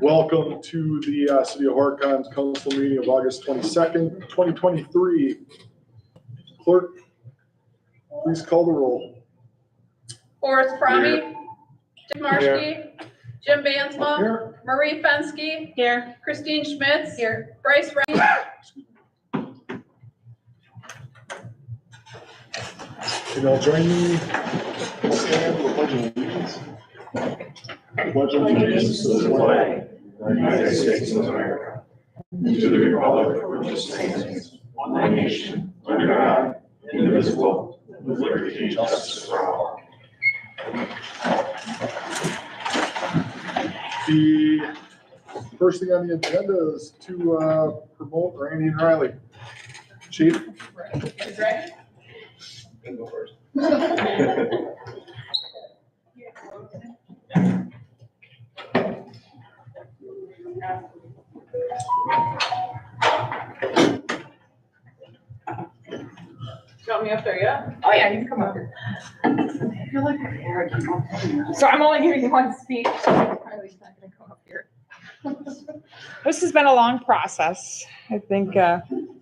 Welcome to the City of Horicon's Council meeting of August 22nd, 2023. Clerk, please call the roll. Forrest Fromme, Jim Marshke, Jim Bansma, Here. Marie Fensky, Here. Christine Schmitz, here, Bryce Wright. Can you all join me? Stand for the Pledge of Allegiance. Pledge allegiance to the flag of the United States of America, and to the republic for which it stands, one nation, under God, indivisible, with liberty and justice for all. The first thing on the agenda is to promote Randy and Riley. Chief? Is ready? Go first. You want me up there yet? Oh yeah, you can come up here. I feel like I'm arrogant. So I'm only giving you one speech. Riley's not gonna come up here. This has been a long process. I think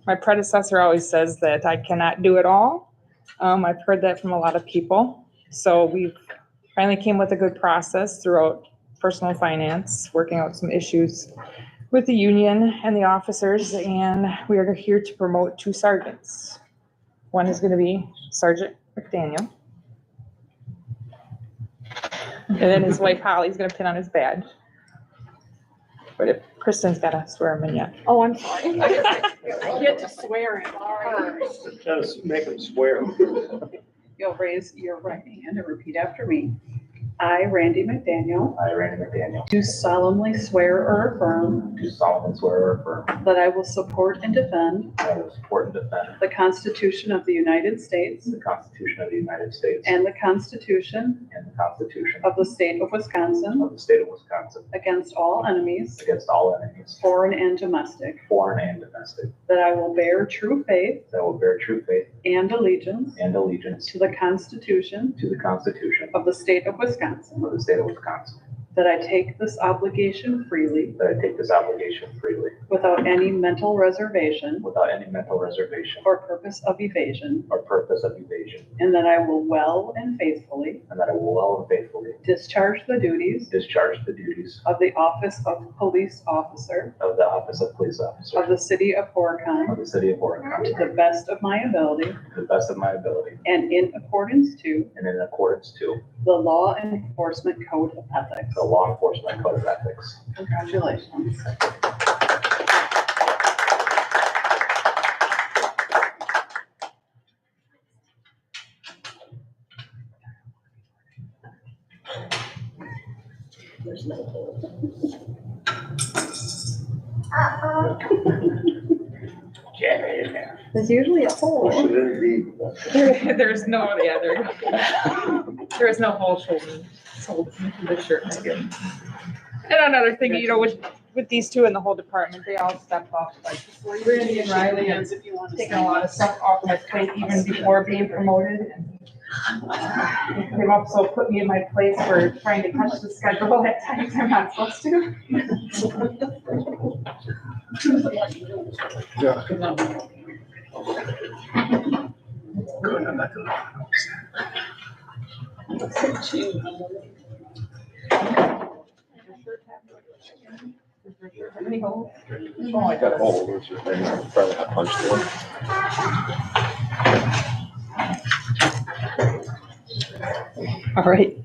my predecessor always says that I cannot do it all. I've heard that from a lot of people. So we've finally came with a good process throughout personal finance, working out some issues with the union and the officers, and we are here to promote 2 sergeants. One is going to be Sergeant McDaniel. And then his wife Holly's going to pin on his badge. But if Kristen's got to swear him in yet. Oh, I'm sorry. I get to swear in first. Just make them swear. You'll raise your right hand and repeat after me. I, Randy McDaniel, I, Randy McDaniel, do solemnly swear or affirm do solemnly swear or affirm that I will support and defend that I will support and defend the Constitution of the United States the Constitution of the United States and the Constitution and the Constitution of the State of Wisconsin of the State of Wisconsin against all enemies, against all enemies, foreign and domestic, foreign and domestic, that I will bear true faith that I will bear true faith and allegiance and allegiance to the Constitution to the Constitution of the State of Wisconsin, of the State of Wisconsin, that I take this obligation freely that I take this obligation freely without any mental reservation without any mental reservation or purpose of evasion, or purpose of evasion, and that I will well and faithfully and that I will well and faithfully discharge the duties discharge the duties of the office of police officer of the office of police officer of the city of Horicon of the City of Horicon to the best of my ability to the best of my ability and in accordance to and in accordance to the Law Enforcement Code of Ethics. the Law Enforcement Code of Ethics. Congratulations. There's no hole. Jam it in there. There's usually a hole. There's no, yeah, there is no hole holding the shirt. And another thing, you know, with these 2 in the whole department, they all step up. Like Randy and Riley have taken a lot of stuff off my plate even before being promoted. And they've also put me in my place for trying to touch the schedule at times I'm not supposed to. Yeah. Any holes? Oh, I got a hole. There's your thing. Probably got punched through. All right.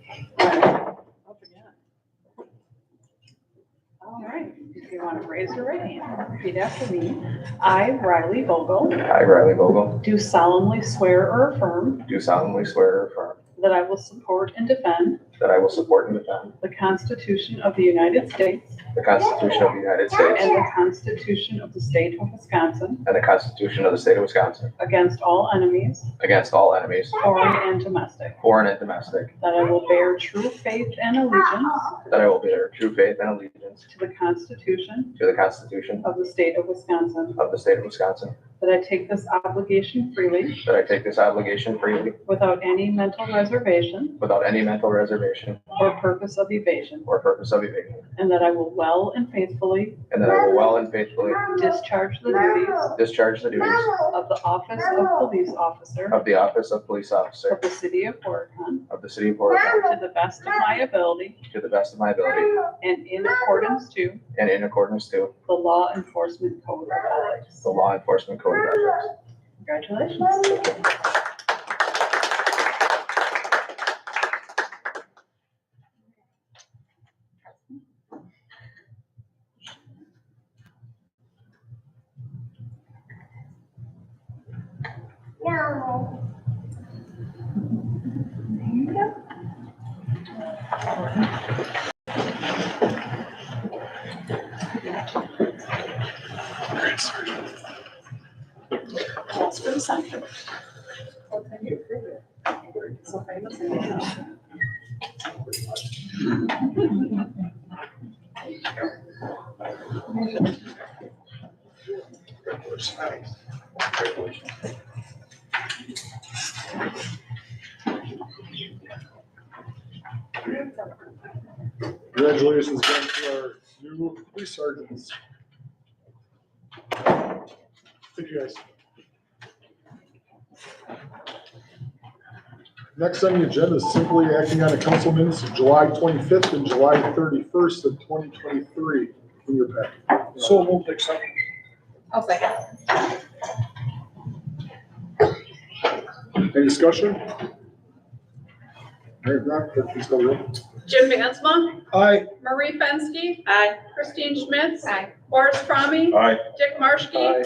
All right, if you want to raise your right hand, repeat after me. I, Riley Vogel, I, Riley Vogel, do solemnly swear or affirm do solemnly swear or affirm that I will support and defend that I will support and defend the Constitution of the United States the Constitution of the United States and the Constitution of the State of Wisconsin and the Constitution of the State of Wisconsin against all enemies, against all enemies, foreign and domestic, foreign and domestic, that I will bear true faith and allegiance that I will bear true faith and allegiance to the Constitution to the Constitution of the State of Wisconsin, of the State of Wisconsin, that I take this obligation freely that I take this obligation freely without any mental reservation without any mental reservation or purpose of evasion, or purpose of evasion, and that I will well and faithfully and that I will well and faithfully discharge the duties discharge the duties of the office of police officer of the office of police officer of the city of Horicon of the city of Horicon to the best of my ability to the best of my ability and in accordance to and in accordance to the law enforcement code of ethics. the law enforcement code of ethics. Congratulations. That's for the second. So famous. Congratulations again to our new police sergeants. Thank you guys. Next on the agenda is simply acting on the council minutes of July 25th and July 31st of 2023 in your packet. So we'll take some. I'll second. Any discussion? All right, Brock, please call the roll. Jim Bansma, Aye. Marie Fenske. Aye. Christine Schmitz. Aye. Horace Fromme. Aye. Dick Marshke.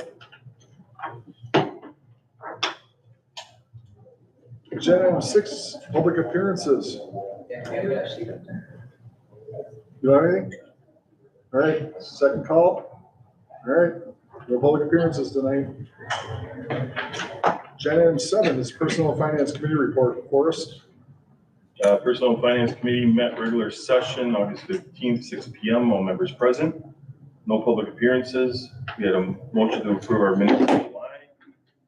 Agenda item 6, public appearances. You got anything? All right, second call. All right, no public appearances tonight. Agenda item 7 is Personnel and Finance Committee report. Forrest? Personnel and Finance Committee met regular session August 15th, 6 PM, all members present. No public appearances. We had a motion to approve our minutes of July.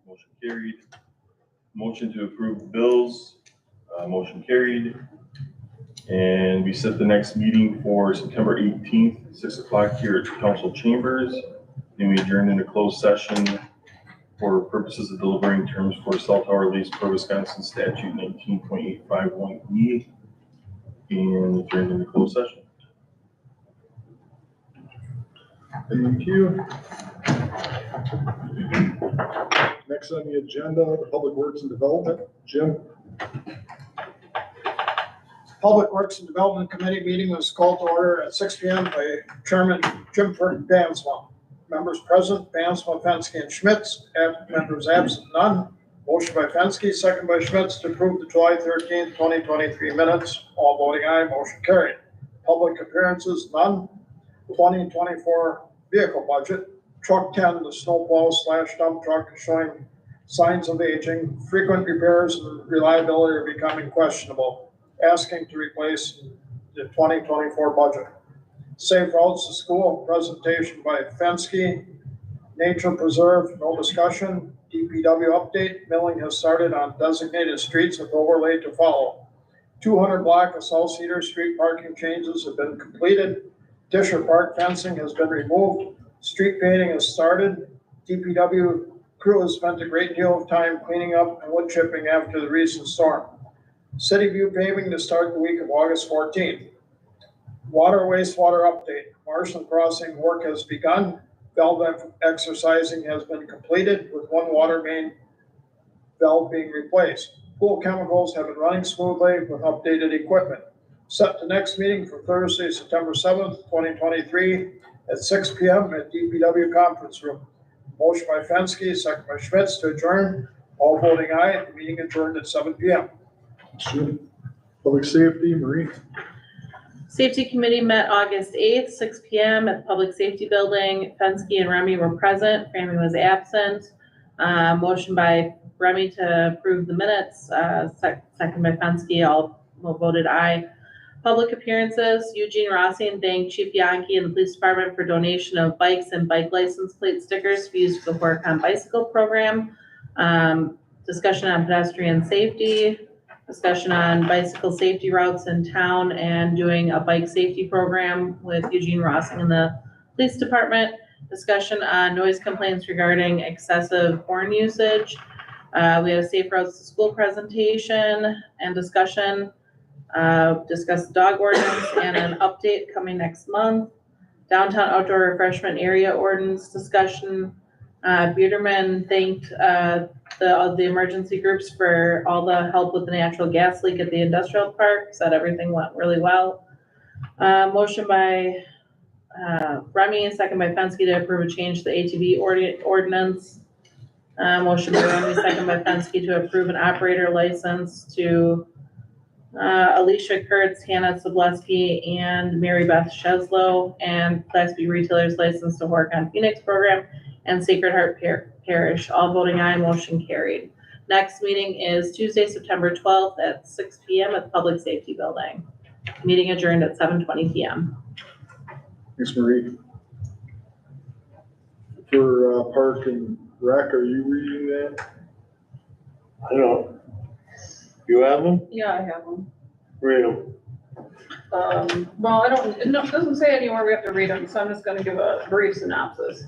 Motion carried. Motion to approve bills. Motion carried. And we set the next meeting for September 18th, 6 o'clock here at council chambers. Then we adjourn into closed session for purposes of delivering terms for cell tower lease per Wisconsin statute 19.851E, and adjourn into closed session. Thank you. Next on the agenda, the Public Works and Development. Jim? Public Works and Development Committee meeting was called to order at 6 PM by Chairman Jim Bansma. Members present, Bansma, Fenske, and Schmitz. Members absent, none. Motion by Fenske, second by Schmitz to approve the July 13th, 2023 minutes. All voting aye, motion carried. Public appearances, none. 2024 vehicle budget. Truck 10, the snowplow / dump truck showing signs of aging. Frequent repairs and reliability are becoming questionable. Asking to replace the 2024 budget. Safe routes to school, presentation by Fenske. Nature preserve, no discussion. DPW update, milling has started on designated streets with overlay to follow. 200 block of South Cedar Street parking changes have been completed. Disher Park fencing has been removed. Street painting has started. DPW crew has spent a great deal of time cleaning up and wood chipping after the recent storm. City View paving to start the week of August 14th. Water wastewater update. Marshland Crossing work has begun. Valve exercising has been completed with one water main valve being replaced. Pool chemicals have been running smoothly with updated equipment. Set the next meeting for Thursday, September 7th, 2023 at 6 PM at DPW conference room. Motion by Fenske, second by Schmitz to adjourn. All voting aye. The meeting adjourned at 7 PM. Public Safety, Marie? Safety Committee met August 8th, 6 PM at the Public Safety Building. Fenske and Remy were present. Frammy was absent. Motion by Remy to approve the minutes, second by Fenske. All voted aye. Public appearances, Eugene Rossi thanked Chief Yankee and the Police Department for donation of bikes and bike license plate stickers to be used for the Horicon bicycle program. Discussion on pedestrian safety, discussion on bicycle safety routes in town, and doing a bike safety program with Eugene Rossi and the Police Department. Discussion on noise complaints regarding excessive horn usage. We had a Safe Routes to School presentation and discussion. Discuss the dog ordinance and an update coming next month. Downtown outdoor refreshment area ordinance discussion. Biederman thanked the emergency groups for all the help with the natural gas leak at the industrial park. Said everything went really well. Motion by Remy, second by Fensky to approve a change to the ATV ordinance. Motion by Remy, second by Fensky to approve an operator license to Alicia Kurtz, Hannah Sobleski, and Mary Beth Sheslow, and Class B retailers license to Horicon Phoenix program and Sacred Heart Parish. All voting aye, motion carried. Next meeting is Tuesday, September 12th at 6 p.m. at the Public Safety Building. Meeting adjourned at 7:20 p.m. Thanks, Marie. For Park and Rec, are you reading that? I don't know. You have them? Yeah, I have them. Read them. Well, it doesn't say anywhere we have to read them, so I'm just gonna give a brief synopsis.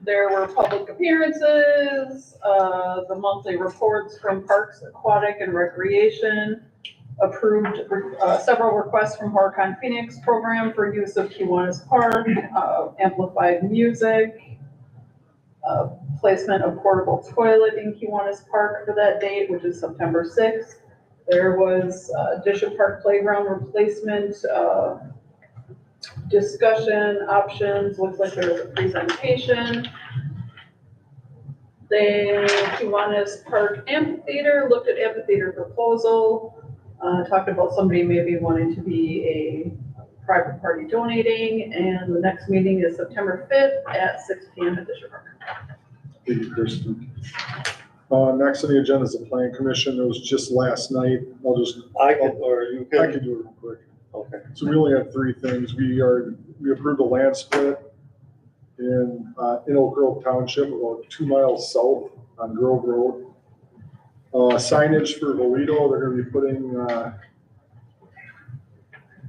There were public appearances, the monthly reports from Parks, Aquatic, and Recreation, approved several requests from Horicon Phoenix program for use of Kiwanis Park, amplified music, placement of portable toilet in Kiwanis Park for that date, which is September 6th. There was Bishop Park Playground replacement, discussion options, looks like there was a presentation. Then Kiwanis Park Amphitheater, looked at amphitheater proposal, talked about somebody maybe wanting to be a private party donating, and the next meeting is September 5th at 6 p.m. at Bishop Park. Thank you, Kristen. Next on the agenda is the Plan Commission. It was just last night. I could, or you I could. could do it real quick. Okay. So we only have three things. We approved a land split in Oak Grove Township, about 2 miles south on Grove Road. Signage for Volito, they're gonna be putting,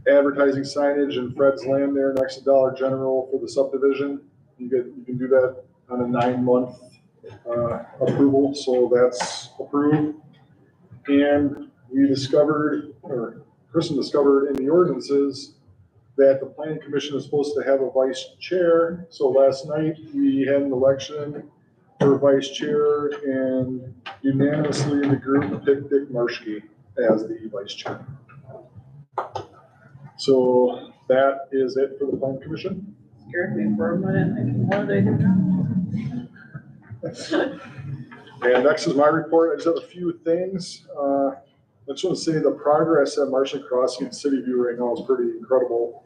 advertising signage in Fred's land there next to Dollar General for the subdivision. You can do that on a 9-month, approval, so that's approved. And we discovered, or Kristen discovered in the ordinances that the planning commission is supposed to have a vice chair. So last night we had an election for vice chair and unanimously in the group picked Dick Marshke as the vice chair. So that is it for the planning commission. Scared me for a minute, thinking, what did I do now? And next is my report. I just have a few things. I just want to say the progress at Marshall Crossing and City View right now is pretty incredible.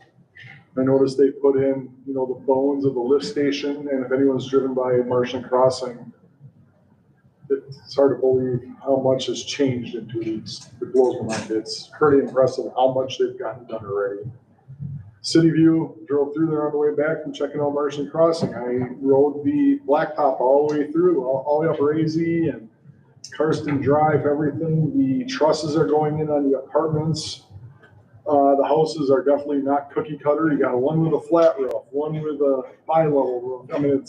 I noticed they put in, the bones of the lift station, and if anyone's driven by Marshall Crossing, it's hard to believe how much has changed in 2 weeks. It blows my mind. It's pretty impressive how much they've gotten done already. City View, drove through there on the way back from checking out Marshall Crossing. I rode the blacktop all the way through, all the way up Razy and Karsten Drive, everything. The trusses are going in on the apartments. The houses are definitely not cookie cutter. You got one with a flat roof, one with a bi-level roof. I mean,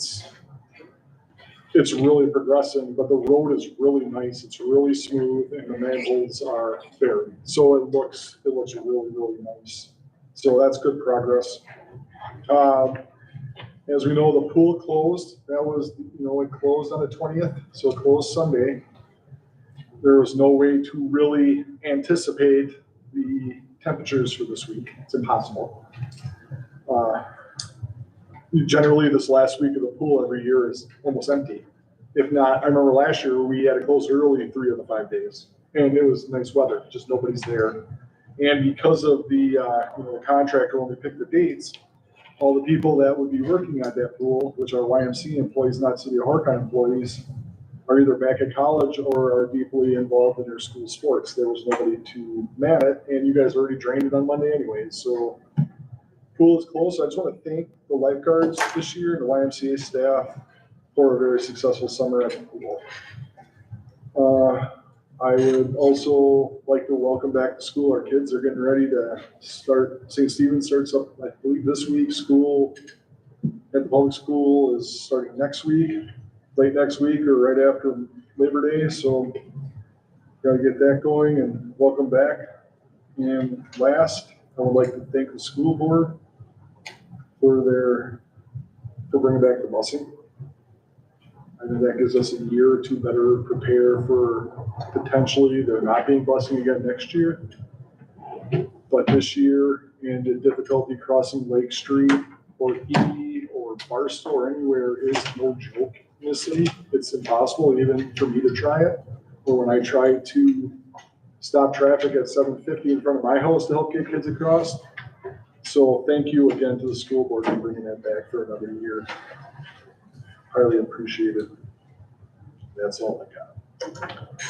it's really progressing, but the road is really nice. It's really smooth and the manholes are buried. So it looks really, really nice. So that's good progress. As we know, the pool closed. That was, it closed on the 20th, so it closed Sunday. There was no way to really anticipate the temperatures for this week. It's impossible. Generally, this last week of the pool every year is almost empty. If not, I remember last year we had to close early 3 of the 5 days, and it was nice weather, just nobody's there. And because of the the contractor, when we picked the dates, all the people that would be working at that pool, which are YMC employees, not City of Horicon employees, are either back at college or are deeply involved in their school sports. There was nobody to man it, and you guys already drained it on Monday anyways, so pool is close. I just want to thank the lifeguards this year and the YMCA staff for a very successful summer at the pool. I would also like to welcome back to school. Our kids are getting ready to start. St. Stephen's starts up, I believe, this week. School at the public school is starting next week, late next week or right after Labor Day. So gotta get that going, and welcome back. And last, I would like to thank the school board for bringing back the busing. I think that gives us a year or two better prepare for potentially there not being busing again next year. But this year, and the difficulty crossing Lake Street or E or Barstow or anywhere is no joke in this city. It's impossible even for me to try it. Or when I tried to stop traffic at 750 in front of my house to help get kids across. So thank you again to the school board for bringing that back for another year. Highly appreciated. That's all I got.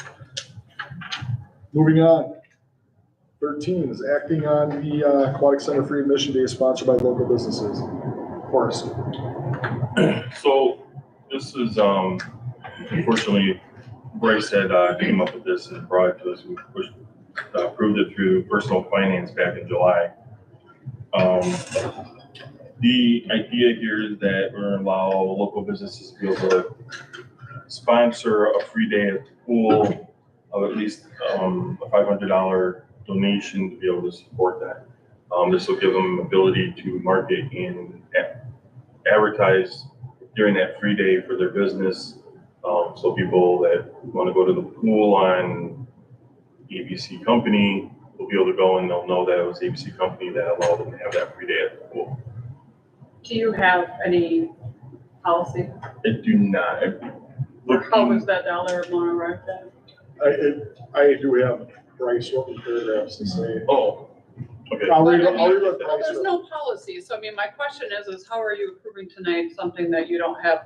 Moving on. 13 is acting on the Aquatic Center Free Admission Day sponsored by local businesses. Horace. So this is, unfortunately, Bryce had came up with this and brought it to us. We approved it through personal finance back in July. The idea here is that we're gonna allow local businesses to be able to sponsor a free day at the pool of at least a $500 donation to be able to support that. This will give them ability to market and advertise during that free day for their business. So people that want to go to the pool on ABC Company will be able to go and they'll know that it was ABC Company that allowed them to have that free day at the pool. Do you have any policy? I do not. How was that dollar amount arrived at? I do have Bryce what the paragraphs to say. Oh, okay. I'll read Well, what Well, Bryce there's wrote. no policy, so I mean, my question is how are you approving tonight something that you don't have,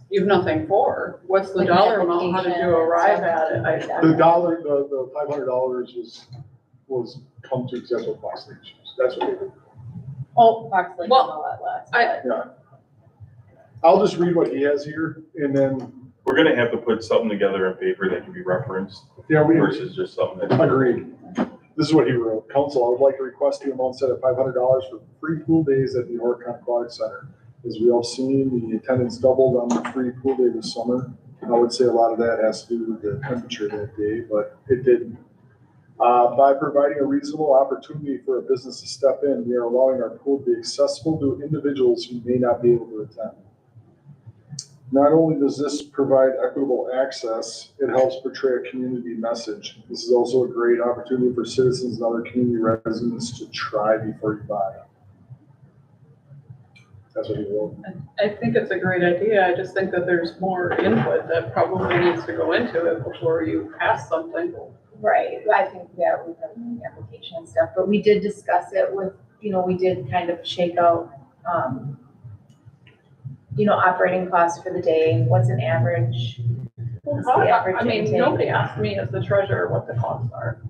you have nothing for? What's the Like dollar amount? How did you application, arrive at it? The dollar, the $500 was come to acceptable cost issues. That's what it is. Oh, Fox Lake and Well, all that last. I- I'll just read what he has here and then, We're gonna have to put something together in paper that can be referenced yeah, we versus just something that. agreed. This is what he wrote. Council, I would like to request the amount set at $500 for free pool days at the Horicon Aquatic Center. As we all seen, the attendance doubled on the free pool day this summer. I would say a lot of that has to do with the temperature that day, but it didn't. By providing a reasonable opportunity for a business to step in, we are allowing our pool to be accessible to individuals who may not be able to attend. Not only does this provide equitable access, it helps portray a community message. This is also a great opportunity for citizens and other community residents to try before you buy. That's what he wrote. I think it's a great idea. I just think that there's more input that probably needs to go into it before you pass something. Right, I think, yeah, we've done the application and stuff, but we did discuss it with, we did kind of shake out, operating costs for the day, what's an average? What's the average I mean, intake? nobody asked me as the treasurer what the costs are.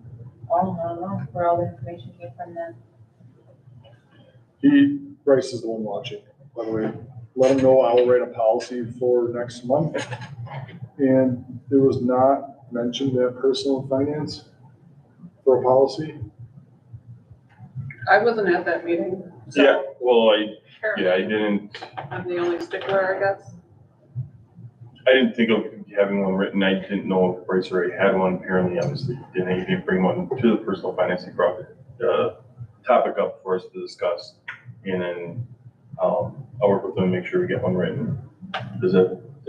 Oh, I don't know where all the information came from then. Bryce is the one watching, by the way. Let him know I'll write a policy for next month. And it was not mentioned that personal finance for a policy. I wasn't at that meeting, Yeah, so well, I apparently didn't, I'm the only stickler, I guess. I didn't think of having one written. I didn't know if Bryce already had one. Apparently, obviously, he didn't bring one to the personal financing project, topic up for us to discuss. And then, I'll work with them and make sure we get one written. I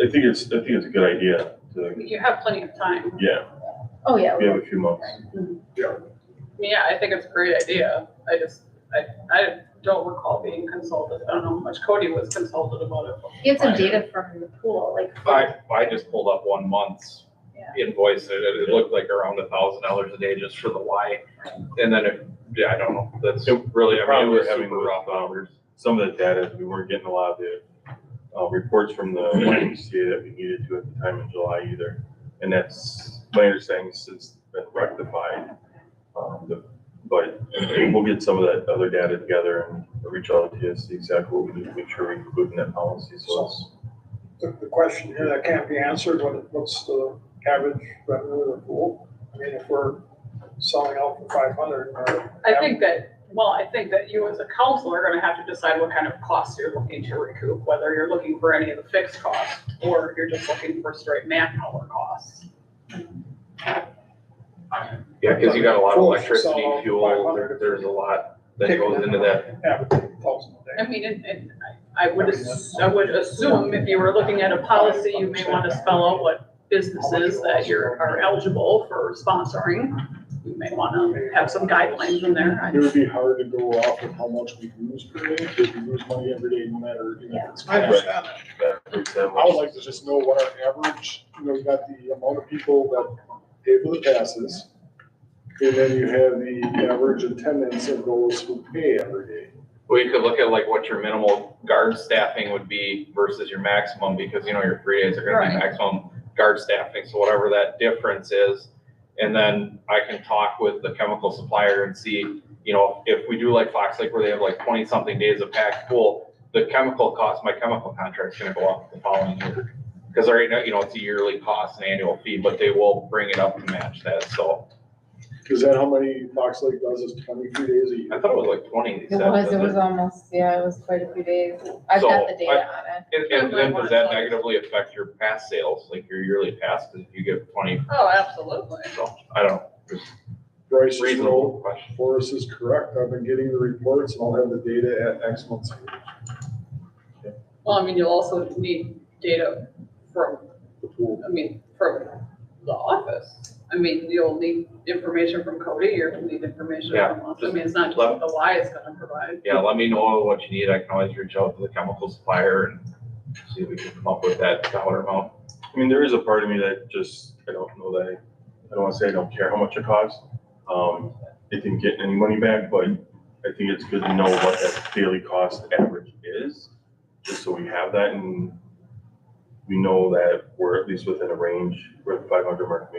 think it's a good idea to, You have plenty of time. yeah, Oh, yeah. we have a few months. Yeah, I think it's a great idea. I don't recall being consulted. I don't know how much Cody was consulted about it. Get some data from the pool, like. I just pulled up 1 month's Yeah. invoice. It looked like around $1,000 a day just for the Y. And then I don't know. That's really, Probably it was having super rough hours. some of the data, we weren't getting a lot of reports from the YMCA that we needed to at the time in July either. And that's my understanding since been rectified. But we'll get some of that other data together and reach out to you, see exactly what we need to make sure we include in that policy. So it's, The question here that can't be answered, what's the average revenue of the pool? I mean, if we're selling out for 500 or. I think that you as a council are gonna have to decide what kind of costs you're looking to recoup, whether you're looking for any of the fixed costs or if you're just looking for straight manpower costs. Yeah, because you got a lot of Full electricity, sell out fuel, 500. there's a lot that goes into that. Advertising 1,000 a I day. mean, and I would assume if you were looking at a policy, you may want to spell out what businesses that are eligible for sponsoring. You may want to have some guidelines in there. It would be hard to go off of how much we lose per day, because we lose money every day, no matter, you know, if it's. I understand that. that makes that I would much. like to just know what our average, you know, you got the amount of people that pay for the passes. And then you have the average attendance of those who pay every day. Well, you could look at like what your minimal guard staffing would be versus your maximum, because you know, your 3 days are gonna be Right. maximum guard staffing, so whatever that difference is. And then I can talk with the chemical supplier and see, you know, if we do like Fox Lake where they have like 20-something days of packed pool, the chemical cost, my chemical contract's gonna go up the following year. Because right now, you know, it's a yearly cost, an annual fee, but they will bring it up to match that, so. Is that how many Fox Lake does, is 23 days a year? I thought it was like 20. they It said, was wasn't it? almost, yeah, it was quite a few days. I've got the So, data on it. And then does that negatively affect your pass sales, like your yearly pass, because if you get 20, Oh, absolutely. so, I don't know, just Bryce is reasonable no, question. Forrest is correct, I've been getting the reports and I'll have the data at next month's meeting. Well, I mean, you'll also need data from, The pool. from the office. I mean, you'll need information from Cody, you'll need information Yeah, from us. I mean, it's not just what the Y is gonna provide. Yeah, let me know what you need, I can always reach out to the chemical supplier and see if we can come up with that dollar amount. I mean, there is a part of me that just, I don't know that, I don't wanna say I don't care how much it costs. It didn't get any money back, but I think it's good to know what that daily cost average is, just so we have that and we know that we're at least within a range where the $500 mark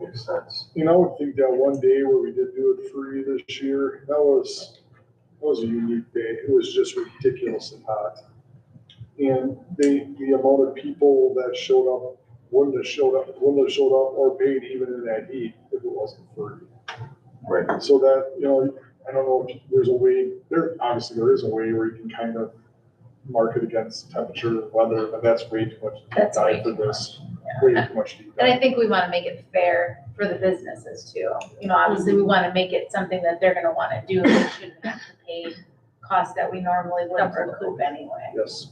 makes sense. You know, I would think that one day where we did do it free this year, that was a unique day. It was just ridiculously hot. And the amount of people that showed up wouldn't have showed up or paid even in that heat if it wasn't free. Right. So that, you know, I don't know if there's a way, obviously there is a way where you can kind of mark it against temperature and weather, but that's way too much That's deep way dive for too this. Way too much deep And I dive. think we want to make it fair for the businesses too. You know, obviously we want to make it something that they're gonna want to do. They shouldn't have to pay costs that we normally wouldn't recoup anyway. Yes.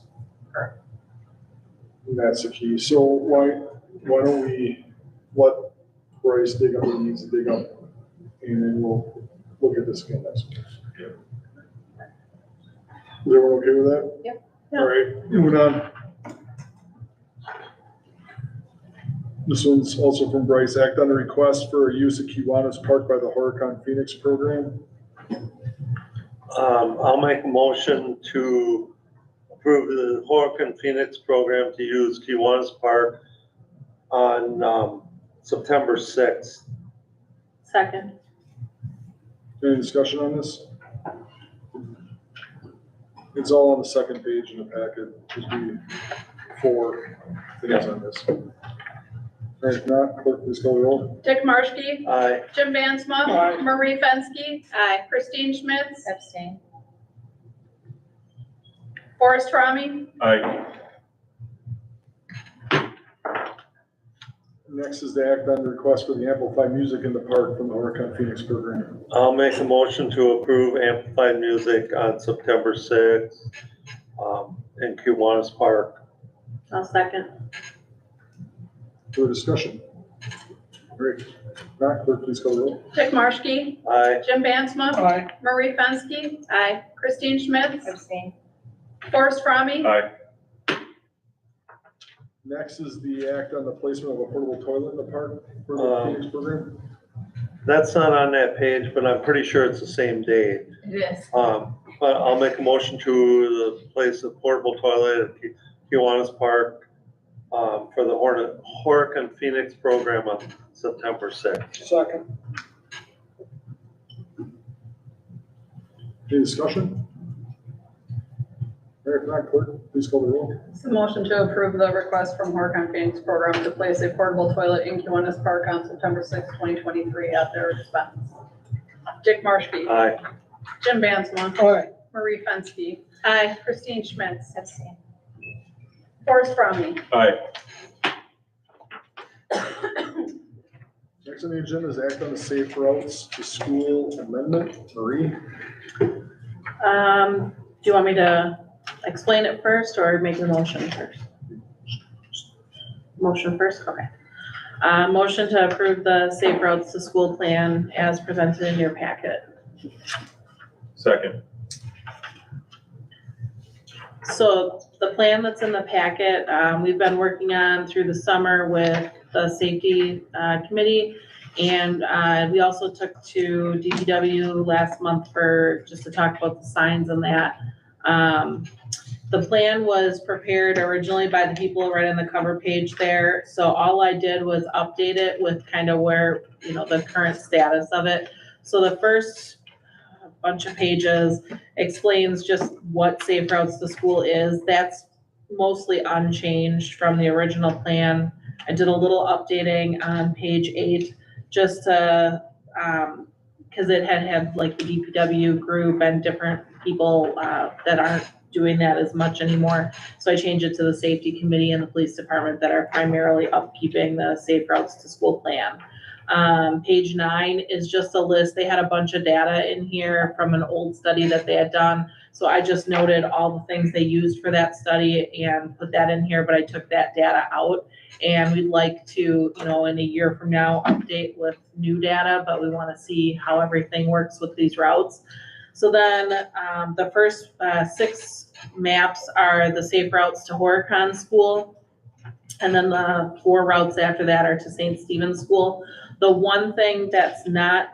And that's the key. So why don't we let Bryce dig up what he needs to dig up, and then we'll look at this again next week. Is everyone okay with that? Yep. All right, moving on. This one's also from Bryce. Act on a request for a use of Kiwanis Park by the Horicon Phoenix program. I'll make a motion to approve the Horicon Phoenix program to use Kiwanis Park on September 6th. Second. Any discussion on this? It's all on the second page in the packet. There's be 4 things on this. All right, not clerk, please call the roll. Dick Marshke, Aye. Jim Bansma. Aye. Marie Fenske. Aye. Christine Schmitz. Abstain. Forrest Fromme. Aye. Next is the act on the request for the amplified music in the park from the Horicon Phoenix program. I'll make a motion to approve amplified music on September 6th in Kiwanis Park. I'll second. For discussion. Great. Not clerk, please call the roll. Dick Marshke, Aye. Jim Bansma. Aye. Marie Fenske. Aye. Christine Schmitz. Abstain. Forrest Fromme. Aye. Next is the act on the placement of a portable toilet in the park for the Phoenix program. That's not on that page, but I'm pretty sure it's the same date. It is. I'll make a motion to place a portable toilet at Kiwanis Park for the Horicon Phoenix program on September 6th. Second. Any discussion? All right, not clerk, please call the roll. It's a motion to approve the request from Horicon Phoenix Program to place a portable toilet in Kiwanis Park on September 6, 2023 at their expense. Dick Marshke. Aye. Jim Bansma. Aye. Marie Fenske. Aye. Christine Schmitz. Abstain. Forrest Fromme. Aye. Next on the agenda is act on the safe routes to school amendment. Marie? Do you want me to explain it first or make the motion first? Motion first, okay. Motion to approve the Safe Routes to School plan as presented in your packet. Second. So the plan that's in the packet, we've been working on through the summer with the safety committee. And we also took to DPW last month just to talk about the signs and that. The plan was prepared originally by the people right on the cover page there. So all I did was update it with kind of where, the current status of it. So the first bunch of pages explains just what Safe Routes to School is. That's mostly unchanged from the original plan. I did a little updating on page 8 just to, because it had like the DPW group and different people that aren't doing that as much anymore. So I changed it to the safety committee and the police department that are primarily upkeeping the Safe Routes to School plan. Page 9 is just a list. They had a bunch of data in here from an old study that they had done. So I just noted all the things they used for that study and put that in here, but I took that data out. And we'd like to, in a year from now, update with new data, but we want to see how everything works with these routes. So then the first 6 maps are the safe routes to Horicon School. And then the 4 routes after that are to St. Stephen's School. The one thing that's not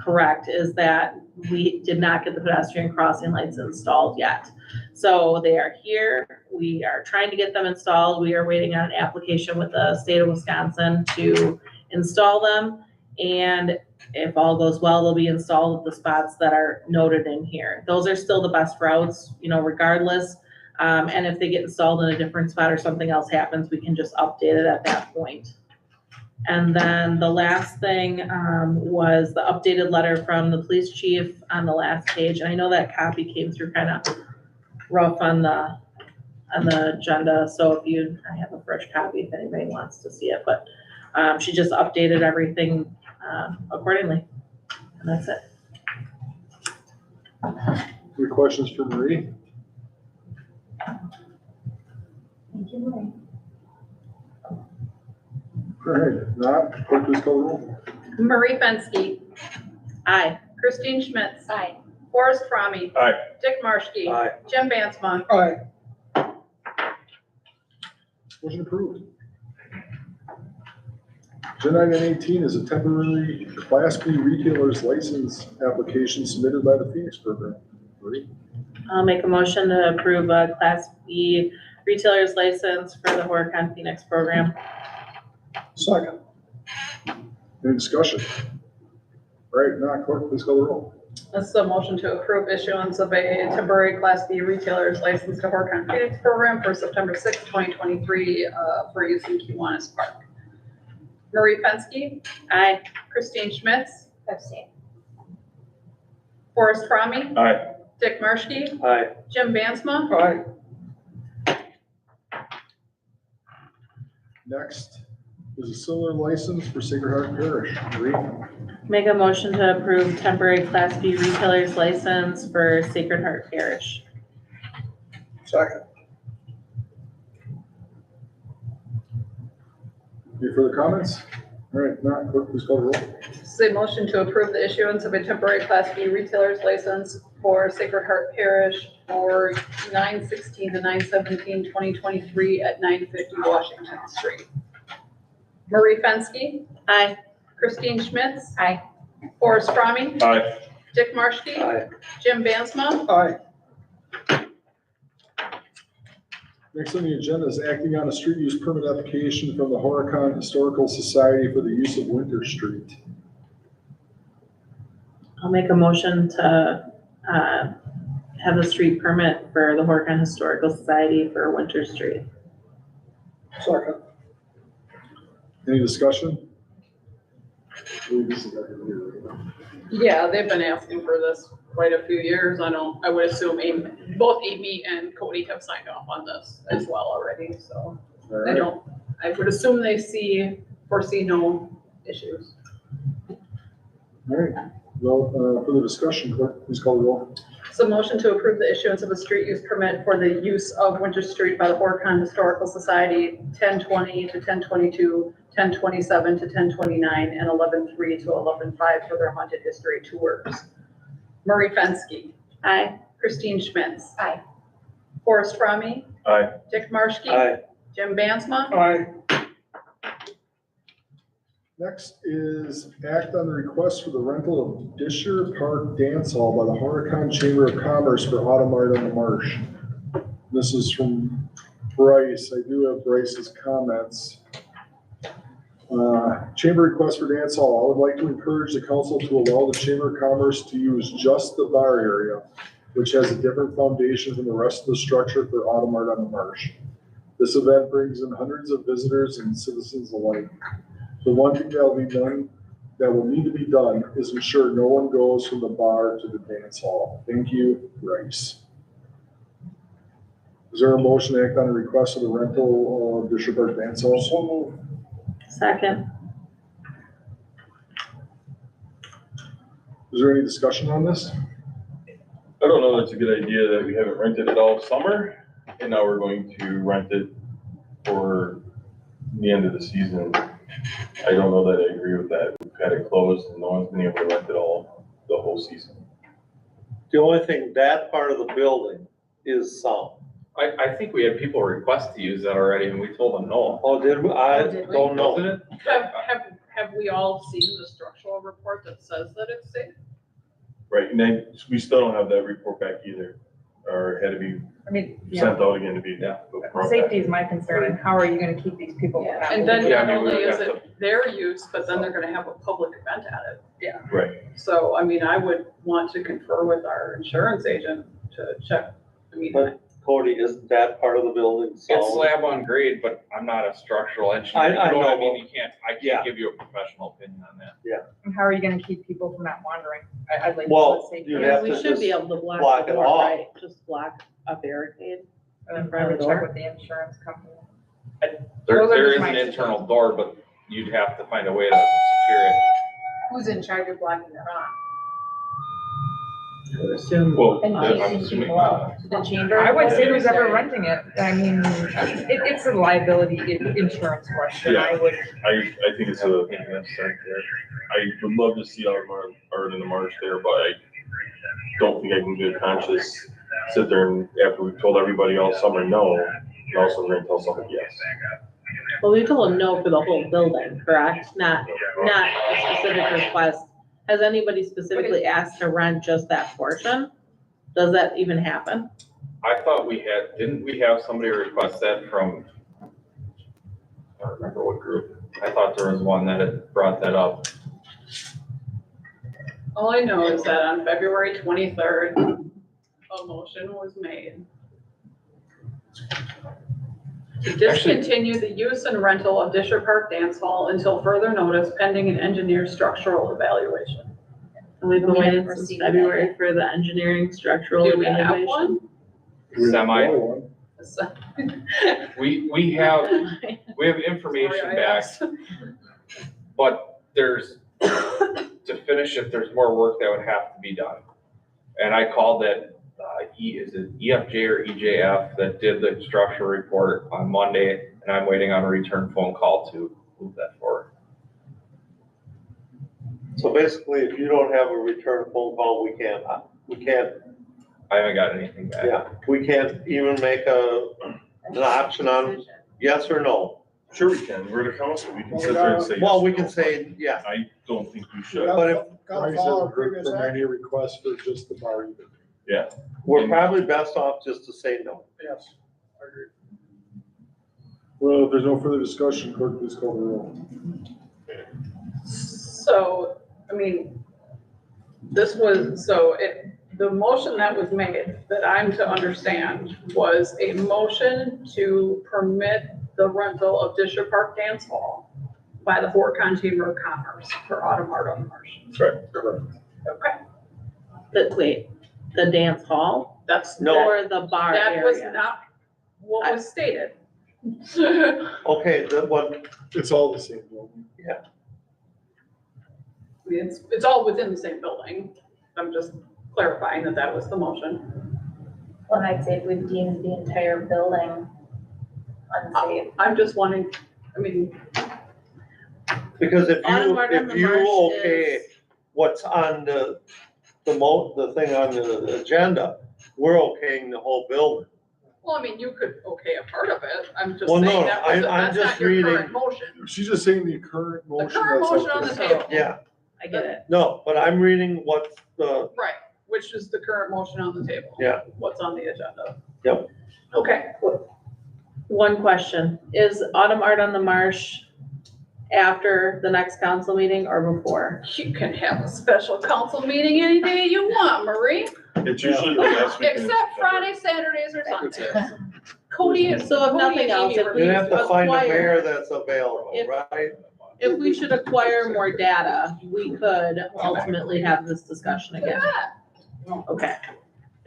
correct is that we did not get the pedestrian crossing lights installed yet. So they are here. We are trying to get them installed. We are waiting on an application with the state of Wisconsin to install them. And if all goes well, they'll be installed at the spots that are noted in here. Those are still the best routes, regardless. And if they get installed in a different spot or something else happens, we can just update it at that point. And then the last thing was the updated letter from the police chief on the last page. And I know that copy came through kind of rough on the agenda. So I have a fresh copy if anybody wants to see it, but she just updated everything accordingly. And that's it. Any questions for Marie? Thank you, Marie. All right, not, clerk, please call the roll. Marie Fenske. Aye. Christine Schmitz. Aye. Forrest Fromme. Aye. Dick Marshke. Aye. Jim Bansma. Aye. Motion approved. Agenda item 18 is a temporary Class B retailer's license application submitted by the Phoenix program. Marie? I'll make a motion to approve a Class B retailer's license for the Horicon Phoenix program. Second. Any discussion? All right, now clerk, please call the roll. This is a motion to approve issuance of a temporary Class B retailer's license to Horicon Phoenix Program for September 6, 2023, for use in Kiwanis Park. Marie Fenske. Aye. Christine Schmitz. Abstain. Forrest Fromme. Aye. Dick Marshke. Aye. Jim Bansma. Aye. Next is a similar license for Sacred Heart Parish. Marie? Make a motion to approve temporary Class B retailer's license for Sacred Heart Parish. Second. Any further comments? All right, not clerk, please call the roll. This is a motion to approve the issuance of a temporary Class B retailer's license for Sacred Heart Parish for 9/16 to 9/17/2023 at 950 Washington Street. Marie Fenske. Aye. Christine Schmitz. Aye. Forrest Fromme. Aye. Dick Marshke, Aye. Jim Bansma, Aye. Next on the agenda is acting on a street use permit application from the Horicon Historical Society for the use of Winter Street. I'll make a motion to, have a street permit for the Horicon Historical Society for Winter Street. Second. Any discussion? I believe this is every year, right? yeah, they've been asking for this quite a few years. I would assume both Amy and Cody have signed off on this as well already, so All I right. I would assume they foresee no issues. All right. Well, for the discussion, clerk, please call the roll. So motion to approve the issuance of a street use permit for the use of Winter Street by the Horicon Historical Society, 1020 to 1022, 1027 to 1029, and 11:3 to 11:5 for their haunted history tours. Murray Fensky. Aye. Christine Schmitz. Aye. Forrest Fromme. Aye. Dick Marshke. Aye. Jim Bansma. Aye. Next is act on the request for the rental of Disher Park Dance Hall by the Horicon Chamber of Commerce for Autumn Art on the Marsh. This is from Bryce. I do have Bryce's comments. Chamber request for dance hall. I would like to encourage the council to allow the Chamber of Commerce to use just the bar area, which has a different foundation from the rest of the structure for Autumn Art on the Marsh. This event brings in hundreds of visitors and citizens alike. The one thing that will need to be done is ensure no one goes from the bar to the dance hall. Thank you, Bryce. Is there a motion to act on a request of the rental of Disher Park Dance Hall? So moved. Second. Is there any discussion on this? I don't know, that's a good idea that we haven't rented it all summer, and now we're going to rent it for the end of the season. I don't know that I agree with that. We've had it closed and no one's been able to rent it all, the whole season. The only thing, that part of the building is sound. I think we had people request to use that already and we told them no. Oh, did we? I did we? don't know. Wasn't it? Have we all seen the structural report that says that it's safe? Right, and then we still don't have that report back either, or had to be I mean, sent out again to be. Yeah. brought back. safety is my concern, and how are you gonna keep these people from not And then moving? Yeah, I not mean, we only would is have it their use, but then they're gonna have a public event at it. Right. So, I mean, I would want to confer with our insurance agent to check. I mean, But Cody, isn't that part of the building It's sound? slab on grade, but I'm not a structural engineer. I You know what I know, mean? I yeah. can't give you a professional opinion on that. And how are you gonna keep people from not wandering? I'd like to Well, see you Yeah, have we to should be just able to block block the it door, off. right? Just block a barricade. and then in front of the probably check door. with the insurance company. There Those are is just an my internal door, but you'd have to find a way to secure it. Who's in charge of blocking it off? I would assume. Well, And I'm keeping assuming. people out. The chamber? I would say who's ever Or- renting it. I mean, it's a liability insurance question. I would, I think it's a, I would love to see our art in the marsh there, but I don't think I can get conscious, sit there and after we've told everybody all summer no, and also we're gonna tell somebody yes. Well, we told them no for the whole building, correct? Not a specific request. Has anybody specifically asked to rent just that portion? Does that even happen? I thought didn't we have somebody request that from, I don't remember what group. I thought there was one that had brought that up. all I know is that on February 23rd, a motion was made to discontinue the use and rental of Disher Park Dance Hall until further notice pending an engineer structural evaluation. And we've been We waiting haven't since received that February yet. for the engineering structural Do we have evaluation. one? Semi, So- we have information Sorry, I back, asked. but to finish it, there's more work that would have to be done. And I called that, is it EFJ or EJF that did the structural report on Monday, and I'm waiting on a return phone call to move that forward. So basically, if you don't have a return phone call, we can't, I haven't got anything back. yeah, we can't even make an option on yes or no. Sure we can. We're the council. We can sit there and say. yes Well, or we no. can say, yeah, I don't think we should. But if- Gotta follow previous From act, any request for just the bar. we're probably best off just to say no. yes, I agree. Well, if there's no further discussion, clerk, please call the roll. So, I mean, this was, the motion that was made, that I'm to understand, was a motion to permit the rental of Disher Park Dance Hall by the Horicon Chamber of Commerce for Autumn Art on the Marsh. Correct. Okay, Wait, the dance hall that's, No. or the bar that was area? not what was stated. Okay, the one, It's all the same. building. It's all within the same building. I'm just clarifying that that was the motion. Well, I'd say we've deemed the entire building unsafe. I'm just wanting, I mean, because if Autumn Art on if the you Marsh okay is- what's on the the thing on the agenda, we're okaying the whole building. well, I mean, you could okay a part of it. I'm just Well, saying no, that wasn't, I'm that's just not your reading- current motion. She's just saying the current The motion. current that's motion up on the there. table. Yeah, I get it. no, but I'm reading what the, Right, which is the current motion on the table. Yeah. What's on the agenda. Yep. Okay, One question, is Autumn Art on the Marsh after the next council meeting or before? you can have a special council meeting any day you want, Marie, It's usually the last weekend. in except September. Friday, Saturdays, or Sundays. Cody and. So if Cody nothing and else, Amy if were- we- you have to find a acquire- mayor that's available, If- right? If we should acquire more data, we could ultimately have this discussion again. Okay,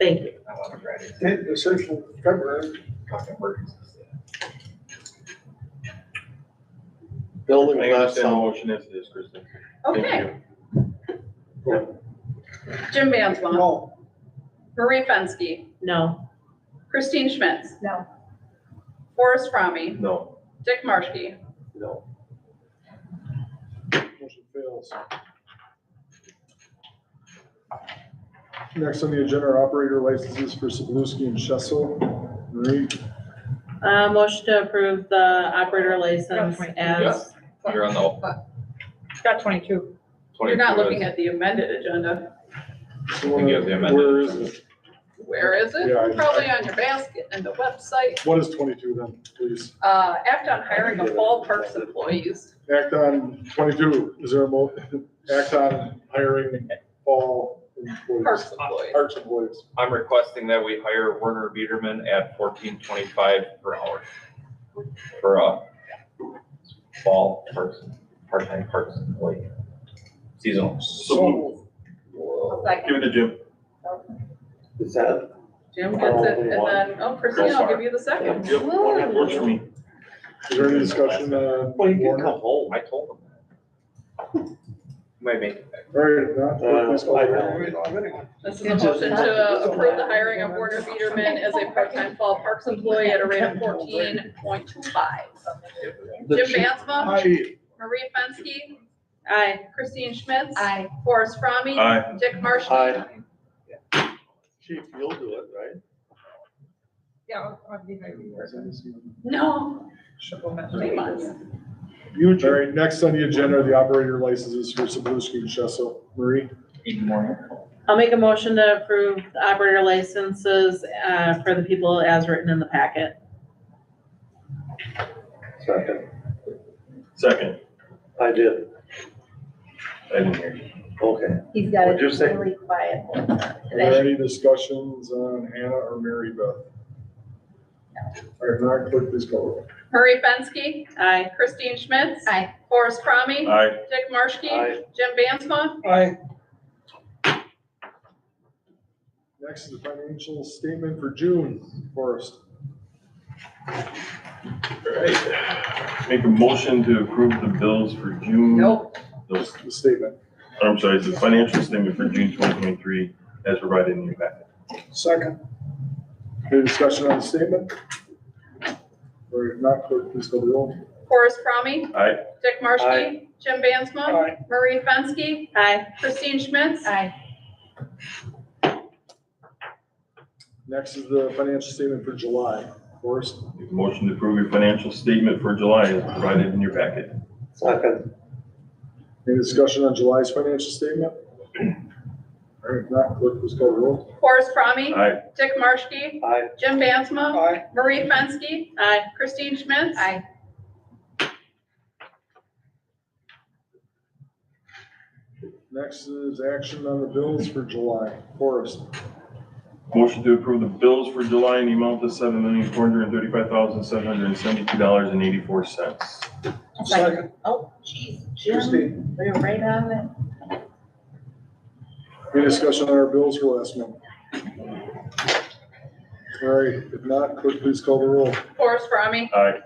thank you. Take the sixth of February. Building I not understand the sound. motion as it is, Kristen. Thank Okay, you. Jim Bansma, No, Marie Fenske, No, Christine Schmitz, No, Forrest Fromme, No. Dick Marshke, No. Motion fails. Next on the agenda are operator licenses for Sablowski and Shessel. Marie, motion to approve the operator license as, You're on the. It's got 22. you're not 22 looking is- at the amended agenda. think you have the amended. where is it? Where is it? Yeah, I- Probably on your basket and the website. What is 22 then, please? Act on hiring of fall parks employees. Act on 22, is there a act on hiring all employees? Parks employees. Parks employees. I'm requesting that we hire Werner Biederman at $14.25 per hour for a fall person, part-time parks employee, seasonal. So, Give it to Jim. Is that? Jim gets it, and then, oh, Christine, I'll give you the second. Yep, works for me. is there any discussion, Well, you can Warner? come home. I told him. Might make it back. All right, if not, please call I the don't roll. This is a motion to approve the hiring of Werner Biederman as a part-time fall parks employee at a rate of 14.25. The Jim chief- Bansma, Chief, Marie Fenske, aye. Christine Schmitz. Aye. Forrest Fromme. Aye. Dick Marshke. Aye. Chief, you'll do it, right? Yeah, I'll be there. No. Shame on you. You, all right, next on the agenda are the operator licenses for Sablowski and Shessel. Marie, I'll make a motion to approve the operator licenses, for the people as written in the packet. Second. Second. I did. I didn't hear you. Okay. he's got What'd you a say? really quiet voice are there today. any discussions on Hannah or Mary Beth? All right, now clerk, please call the roll. Marie Fenske, Aye. Christine Schmitz. Aye. Forrest Fromme. Aye. Dick Marshke. Aye. Jim Bansma. aye, Next is the financial statement for June, Forrest. All right. Make a motion to approve the bills for June. Nope. Those, The statement. I'm sorry, it's the financial statement for June 2023 as provided in your packet. second, Any discussion on the statement? Or if not, clerk, please call the roll. Forrest Fromme. Aye. Dick Marshke. Aye. Jim Bansma. Aye. Marie Fenske. Aye. Christine Schmitz. Aye. Next is the financial statement for July, Forrest. Make a motion to approve your financial statement for July as provided in your packet. Second. Any discussion on July's financial statement? All right, if not, clerk, please call the roll. Forrest Fromme. Aye. Dick Marshke. Aye. Jim Bansma. Aye. Marie Fenske. Aye. Christine Schmitz. Aye. Next is action on the bills for July. Forrest. Motion to approve the bills for July in the amount of $7,435,772.84. Second. Oh, jeez, Jim, Christine. we're right on it. Any discussion on our bills for last month? All right, if not, clerk, please call the roll. Forrest Fromme. Aye.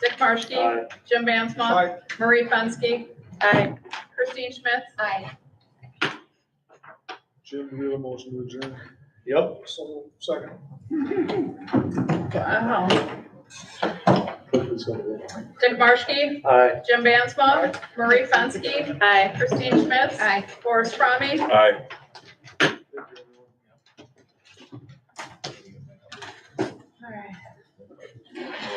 Dick Marshke. Aye. Jim Bansma. Aye. Marie Fenske. Aye. Christine Schmitz. Aye. Jim, do we have a motion to adjourn? Yep. So, second. Wow. Clerk, please call the roll. Dick Marshke. Aye. Jim Bansma. Marie Fenske. Aye. Christine Schmitz. Aye. Forrest Fromme. Aye.